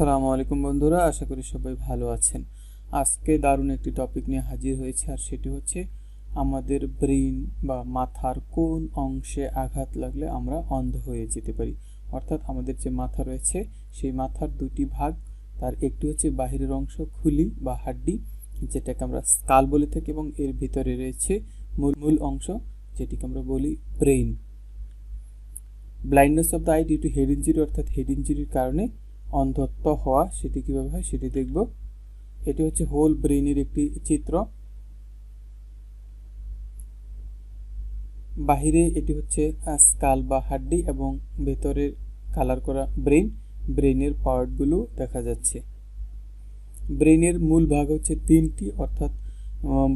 আসসালামু আলাইকুম বন্ধুরা, আশা করি সবাই ভালো আছেন। আজকে দারুণ একটি টপিক নিয়ে হাজির হয়েছে, আর সেটি হচ্ছে আমাদের ব্রেইন বা মাথার কোন অংশে আঘাত লাগলে আমরা অন্ধ হয়ে যেতে পারি। অর্থাৎ আমাদের যে মাথা রয়েছে সেই মাথার দুটি ভাগ, তার একটি হচ্ছে বাহিরের অংশ খুলি বা হাড্ডি, যেটাকে আমরা স্কাল বলে থাকি, এবং এর ভিতরে রয়েছে মূল অংশ, যেটিকে আমরা বলি brain. Blindness of the eye due to head injury, অর্থাৎ হেড ইঞ্জুরির কারণে অন্ধত্ব হওয়া, সেটি কীভাবে হয় সেটি দেখব। এটি হচ্ছে হোল ব্রেইনের একটি চিত্র। বাহিরে এটি হচ্ছে স্কাল বা হাড্ডি, এবং ভেতরের কালার করা ব্রেইনের পার্টগুলো দেখা যাচ্ছে। ব্রেইনের মূল ভাগ হচ্ছে তিনটি, অর্থাৎ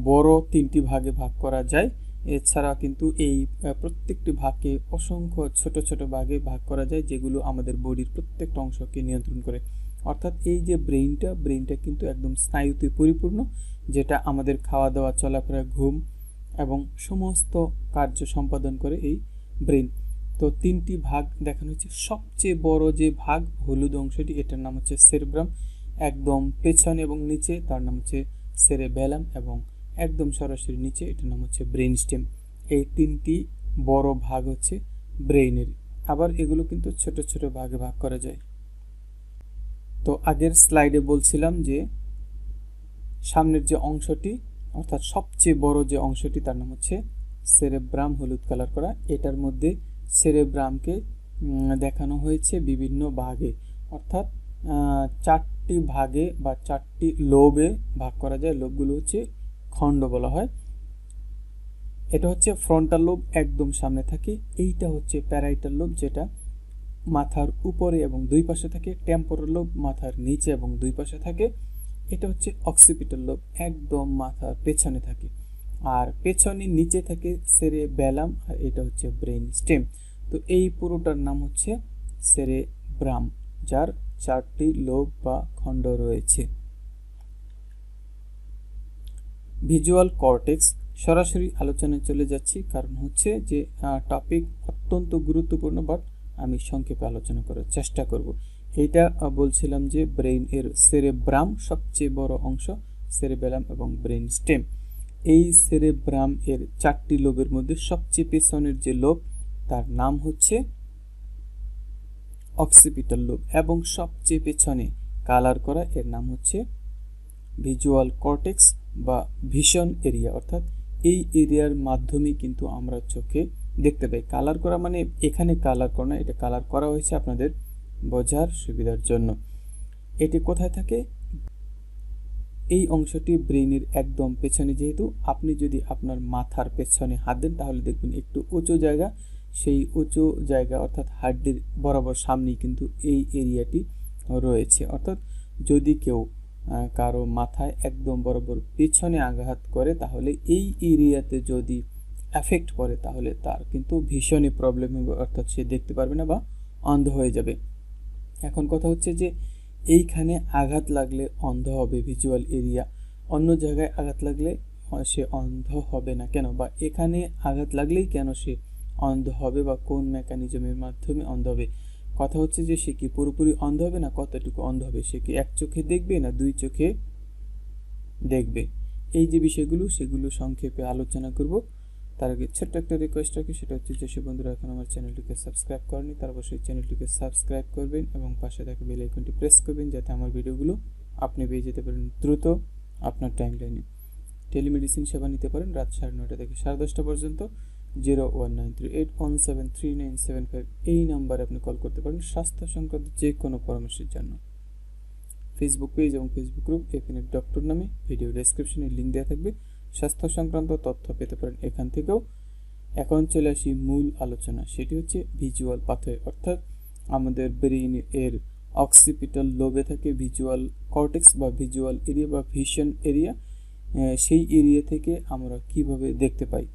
বড় তিনটি ভাগে ভাগ করা যায়। এছাড়া কিন্তু এই প্রত্যেকটি ভাগকে অসংখ্য ছোট ছোট ভাগে ভাগ করা যায়, যেগুলো আমাদের বডির প্রত্যেকটা অংশকে নিয়ন্ত্রণ করে। অর্থাৎ এই যে ব্রেইনটা কিন্তু একদম স্নায়ুতে পরিপূর্ণ, যেটা আমাদের খাওয়া দাওয়া, চলাফেরা, ঘুম এবং সমস্ত কার্য সম্পাদন করে এই ব্রেইন। তো তিনটি ভাগ দেখানো হচ্ছে। সবচেয়ে বড় যে ভাগ, হলুদ অংশটি, এটার নাম হচ্ছে সেরেব্রাম। একদম পেছনে এবং নিচে তার নাম হচ্ছে সেরেবেলাম, এবং একদম সরাসরি নিচে এটার নাম হচ্ছে ব্রেইন স্টেম। এই তিনটি বড় ভাগ হচ্ছে ব্রেইনের। আবার এগুলো কিন্তু ছোট ছোট ভাগে ভাগ করা যায়। তো আগের স্লাইডে বলছিলাম যে সামনের যে অংশটি, অর্থাৎ সবচেয়ে বড় যে অংশটি, তার নাম হচ্ছে সেরেব্রাম, হলুদ কালার করা। এটার মধ্যে সেরেব্রামকে দেখানো হয়েছে বিভিন্ন ভাগে, অর্থাৎ চারটি ভাগে বা চারটি লোবে ভাগ করা যায়। লোবগুলো হচ্ছে খণ্ড বলা হয়। এটা হচ্ছে ফ্রন্টাল লোব, একদম সামনে থাকে। এইটা হচ্ছে প্যারাইটাল লোব, যেটা মাথার উপরে এবং দুই পাশে থাকে। টেম্পোরাল লোব মাথার নিচে এবং দুই পাশে থাকে। এটা হচ্ছে অক্সিপিটাল লোব, একদম মাথার পেছনে থাকে। আর পেছনে নিচে থাকে সেরেবেলাম, আর এটা হচ্ছে ব্রেইন স্টেম। তো এই পুরোটার নাম হচ্ছে সেরেব্রাম, যার চারটি লোব বা খণ্ড রয়েছে। ভিজুয়াল কর্টেক্স, সরাসরি আলোচনায় চলে যাচ্ছি, কারণ হচ্ছে যে টপিক অত্যন্ত গুরুত্বপূর্ণ, বাট আমি সংক্ষেপে আলোচনা করার চেষ্টা করব। এইটা বলছিলাম যে ব্রেইন এর সেরেব্রাম সবচেয়ে বড় অংশ, সেরেবেলাম এবং ব্রেইন স্টেম। এই সেরেব্রাম এর চারটি লোবের মধ্যে সবচেয়ে পেছনের যে লোব, তার নাম হচ্ছে অক্সিপিটাল লোব, এবং সবচেয়ে পেছনে কালার করা, এর নাম হচ্ছে ভিজুয়াল কর্টেক্স বা ভিশন এরিয়া। অর্থাৎ এই এরিয়ার মাধ্যমে কিন্তু আমরা চোখে দেখতে পাই। কালার করা মানে এখানে কালার করা না, এটা কালার করা হয়েছে আপনাদের বোঝার সুবিধার জন্য। এটি কোথায় থাকে? এই অংশটি ব্রেইনের একদম পেছনে। যেহেতু আপনি যদি আপনার মাথার পেছনে হাত দেন, তাহলে দেখবেন একটু উঁচু জায়গা, সেই উঁচু জায়গা অর্থাৎ হাড্ডির বরাবর সামনেই কিন্তু এই এরিয়াটি রয়েছে। অর্থাৎ যদি কেউ কারো মাথায় একদম বরাবর পেছনে আঘাত করে, তাহলে এই এরিয়াতে যদি এফেক্ট পড়ে, তাহলে তার কিন্তু ভীষণই প্রবলেম হবে, অর্থাৎ সে দেখতে পারবে না বা অন্ধ হয়ে যাবে। এখন কথা হচ্ছে যে এইখানে আঘাত লাগলে অন্ধ হবে ভিজুয়াল এরিয়া, অন্য জায়গায় আঘাত লাগলে সে অন্ধ হবে না কেন, বা এখানে আঘাত লাগলেই কেন সে অন্ধ হবে, বা কোন মেকানিজমের মাধ্যমে অন্ধ হবে। কথা হচ্ছে যে সে কি পুরোপুরি অন্ধ হবে, না কতটুকু অন্ধ হবে, সে কি এক চোখে দেখবে না দুই চোখে দেখবে। এই যে বিষয়গুলো, সেগুলো সংক্ষেপে আলোচনা করব। তার আগে ছোট্ট একটা রিকোয়েস্ট রাখি, সেটা হচ্ছে যেসব বন্ধুরা এখন আমার চ্যানেলটিকে সাবস্ক্রাইব করেনি, তারা অবশ্যই চ্যানেলটিকে সাবস্ক্রাইব করবেন এবং পাশে থাকা বেল আইকনটি প্রেস করবেন, যাতে আমার ভিডিওগুলো আপনি পেয়ে যেতে পারেন দ্রুত আপনার টাইমলাইনে। টেলিমেডিসিন সেবা নিতে পারেন রাত 9:30 থেকে 10:30 পর্যন্ত। 01938173975 এই নাম্বারে আপনি কল করতে পারেন স্বাস্থ্য সংক্রান্ত যে কোনো পরামর্শের জন্য। ফেসবুক পেজ এবং ফেসবুক গ্রুপ এফএনএফ ডক্টর নামে, ভিডিও ডেসক্রিপশনে লিঙ্ক দেওয়া থাকবে। স্বাস্থ্য সংক্রান্ত তথ্য পেতে পারেন এখান থেকেও। এখন চলে আসি মূল আলোচনা, সেটি হচ্ছে ভিজুয়াল পাথওয়ে, অর্থাৎ আমাদের ব্রেইন এর অক্সিপিটাল লোবে থাকে ভিজুয়াল কর্টেক্স বা ভিজুয়াল এরিয়া বা ভিশন এরিয়া। সেই এরিয়া থেকে আমরা কিভাবে দেখতে পাই।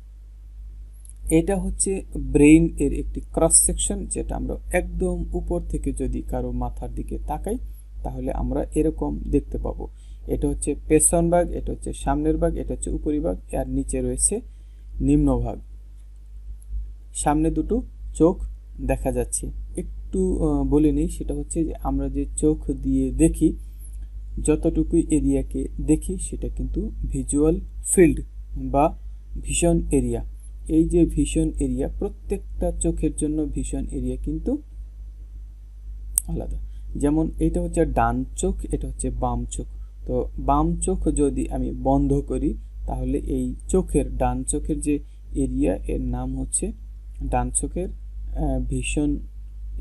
এটা হচ্ছে ব্রেইন এর একটি ক্রস সেকশন, যেটা আমরা একদম উপর থেকে যদি কারো মাথার দিকে তাকাই, তাহলে আমরা এরকম দেখতে পাবো। এটা হচ্ছে পেছন ভাগ, এটা হচ্ছে সামনের ভাগ, এটা হচ্ছে উপরিভাগ, আর নিচে রয়েছে নিম্নভাগ। সামনে দুটো চোখ দেখা যাচ্ছে, একটু একটু বলে নিই, সেটা হচ্ছে যে আমরা যে চোখ দিয়ে দেখি, যতটুকু এরিয়াকে দেখি সেটা কিন্তু ভিজুয়াল ফিল্ড বা ভিশন এরিয়া। এই যে ভিশন এরিয়া, প্রত্যেকটা চোখের জন্য ভিশন এরিয়া কিন্তু আলাদা। যেমন এটা হচ্ছে ডান চোখ, এটা হচ্ছে বাম চোখ। তো বাম চোখ যদি আমি বন্ধ করি, তাহলে এই চোখের ডান চোখের যে এরিয়া, এর নাম হচ্ছে ডান চোখের ভিশন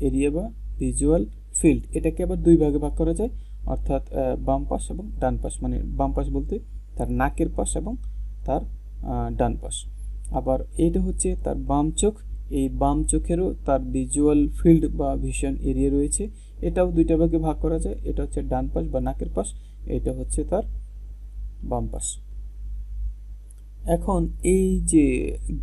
এরিয়া বা ভিজুয়াল ফিল্ড। এটাকে আবার দুই ভাগে ভাগ করা যায়, অর্থাৎ বাম পাশ এবং ডান পাশ। মানে বাম পাশ বলতে তার নাকের পাশ এবং তার ডান পাশ। আবার এইটা হচ্ছে তার বাম চোখ, এই বাম চোখেরও তার ভিজুয়াল ফিল্ড বা ভিশন এরিয়া রয়েছে। এটাও দুইটা ভাগে ভাগ করা যায়, এটা হচ্ছে ডান পাশ বা নাকের পাশ, এটা হচ্ছে তার বাম পাশ। এখন এই যে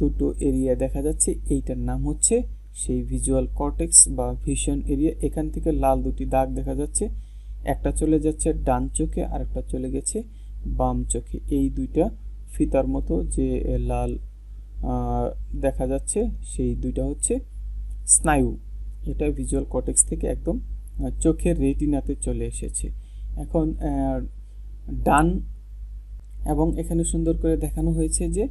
দুটো এরিয়া দেখা যাচ্ছে, এইটার নাম হচ্ছে সেই ভিজুয়াল কর্টেক্স বা ভিশন এরিয়া। এখান থেকে লাল দুটি দাগ দেখা যাচ্ছে, একটা চলে যাচ্ছে ডান চোখে আর একটা চলে গেছে বাম চোখে। এই দুইটা ফিতার মতো যে লাল দেখা যাচ্ছে, সেই দুইটা হচ্ছে স্নায়ু। এটা ভিজুয়াল কর্টেক্স থেকে একদম চোখের রেটিনাতে চলে এসেছে। এখন ডান, এবং এখানে সুন্দর করে দেখানো হয়েছে যে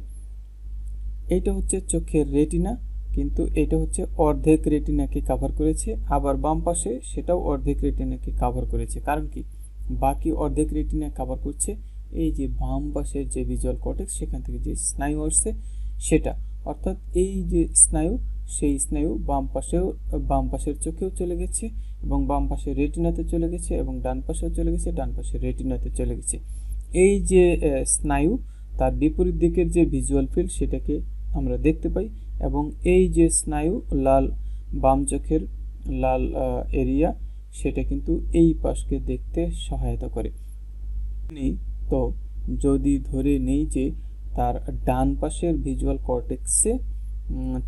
এইটা হচ্ছে চোখের রেটিনা, কিন্তু এটা হচ্ছে অর্ধেক রেটিনাকে কাভার করেছে। আবার বাম পাশে সেটাও অর্ধেক রেটিনাকে কাভার করেছে। কারণ কি, বাকি অর্ধেক রেটিনা কাভার করছে এই যে বাম পাশের যে ভিজুয়াল কর্টেক্স, সেখান থেকে যে স্নায়ু আসছে সেটা। অর্থাৎ এই যে স্নায়ু, সেই স্নায়ু বাম পাশের চোখেও চলে গেছে এবং বাম পাশের রেটিনাতে চলে গেছে, এবং ডান পাশেও চলে গেছে, ডান পাশের রেটিনাতে চলে গেছে। এই যে স্নায়ু, তার বিপরীত দিকের যে ভিজুয়াল ফিল্ড সেটাকে আমরা দেখতে পাই, এবং এই যে স্নায়ু লাল, বাম চোখের লাল এরিয়া, সেটা কিন্তু এই পাশকে দেখতে সহায়তা করে। তো যদি ধরে নেই যে তার ডান পাশের ভিজুয়াল কর্টেক্সে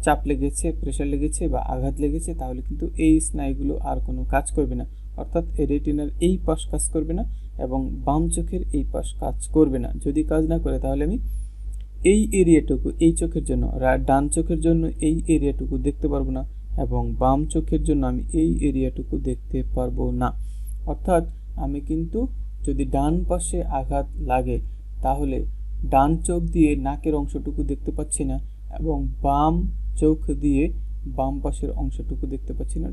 চাপ লেগেছে, প্রেশার লেগেছে বা আঘাত লেগেছে, তাহলে কিন্তু এই স্নায়ুগুলো আর কোনো কাজ করবে না। অর্থাৎ রেটিনার এই পাশ কাজ করবে না এবং বাম চোখের এই পাশ কাজ করবে না। যদি কাজ না করে, তাহলে আমি এই এরিয়াটুকু, এই চোখের জন্য, ডান চোখের জন্য এই এরিয়াটুকু দেখতে পারবো না, এবং বাম চোখের জন্য আমি এই এরিয়াটুকু দেখতে পারবো না। অর্থাৎ আমি কিন্তু যদি ডান পাশে আঘাত লাগে, তাহলে ডান চোখ দিয়ে নাকের অংশটুকু দেখতে পাচ্ছি না, এবং বাম চোখ দিয়ে বাম পাশের অংশটুকু দেখতে পাচ্ছি না,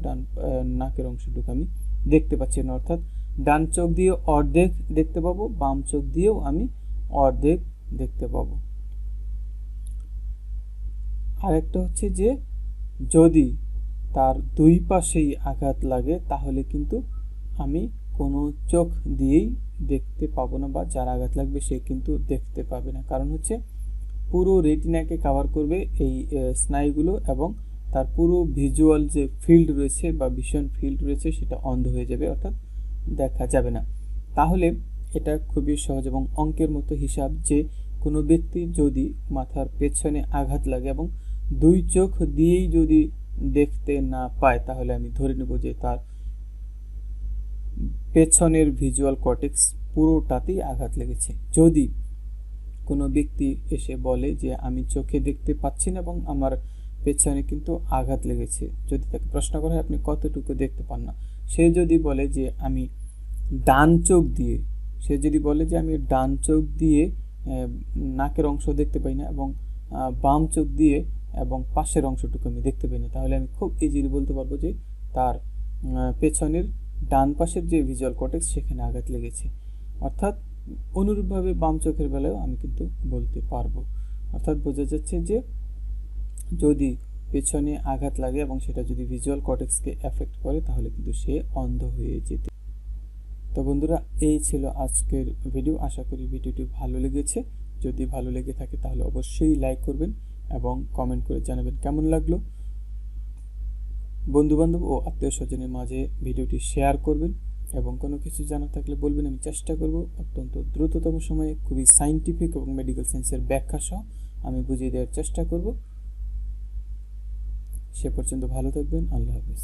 নাকের অংশটুকু আমি দেখতে পাচ্ছি না। অর্থাৎ ডান চোখ দিয়ে অর্ধেক দেখতে পাবো, বাম চোখ দিয়েও আমি অর্ধেক দেখতে পাবো। আরেকটা হচ্ছে যে যদি তার দুই পাশেই আঘাত লাগে, তাহলে কিন্তু আমি কোনো চোখ দিয়েই দেখতে পাবো না, বা যার আঘাত লাগবে সে কিন্তু দেখতে পাবে না। কারণ হচ্ছে পুরো রেটিনাকে কভার করবে এই স্নায়ুগুলো, এবং তার পুরো ভিজুয়াল যে ফিল্ড রয়েছে বা ভিশন ফিল্ড রয়েছে সেটা অন্ধ হয়ে যাবে, অর্থাৎ দেখা যাবে না। তাহলে এটা খুবই সহজ এবং অঙ্কের মতো হিসাব, যে কোনো ব্যক্তি যদি মাথার পেছনে আঘাত লাগে এবং দুই চোখ দিয়েই যদি দেখতে না পায়, তাহলে আমি ধরে নেব যে তার পেছনের ভিজুয়াল কর্টেক্স পুরোটাতেই আঘাত লেগেছে। যদি কোনো ব্যক্তি এসে বলে যে আমি চোখে দেখতে পাচ্ছি না এবং আমার পেছনে কিন্তু আঘাত লেগেছে, যদি তাকে প্রশ্ন করা হয় আপনি কতটুকু দেখতে পান না, সে যদি বলে যে আমি ডান চোখ দিয়ে, ডান চোখ দিয়ে নাকের অংশ দেখতে পাই না, এবং বাম চোখ দিয়ে এবং পাশের অংশটুকু আমি দেখতে পাই না, তাহলে আমি খুব ইজিলি বলতে পারবো যে তার পেছনের ডান পাশের যে ভিজুয়াল কর্টেক্স সেখানে আঘাত লেগেছে। অর্থাৎ অনুরূপভাবে বাম চোখের বেলায়ও আমি কিন্তু বলতে পারবো। অর্থাৎ বোঝা যাচ্ছে যে যদি পেছনে আঘাত লাগে এবং সেটা যদি ভিজুয়াল কর্টেক্সকে এফেক্ট করে, তাহলে কিন্তু সে অন্ধ হয়ে যেতে। তো বন্ধুরা, এই ছিল আজকের ভিডিও। আশা করি ভিডিওটি ভালো লেগেছে। যদি ভালো লেগে থাকে তাহলে অবশ্যই লাইক করবেন এবং কমেন্ট করে জানাবেন কেমন লাগলো। বন্ধুবান্ধব ও আত্মীয় স্বজনের মাঝে ভিডিওটি শেয়ার করবেন, এবং কোনো কিছু জানা থাকলে বলবেন। আমি চেষ্টা করব অত্যন্ত দ্রুততম সময়ে খুবই সায়েন্টিফিক এবং মেডিকেল সায়েন্সের ব্যাখ্যা সহ আমি বুঝিয়ে দেওয়ার চেষ্টা করব। সে পর্যন্ত ভালো থাকবেন। আল্লাহ হাফেজ।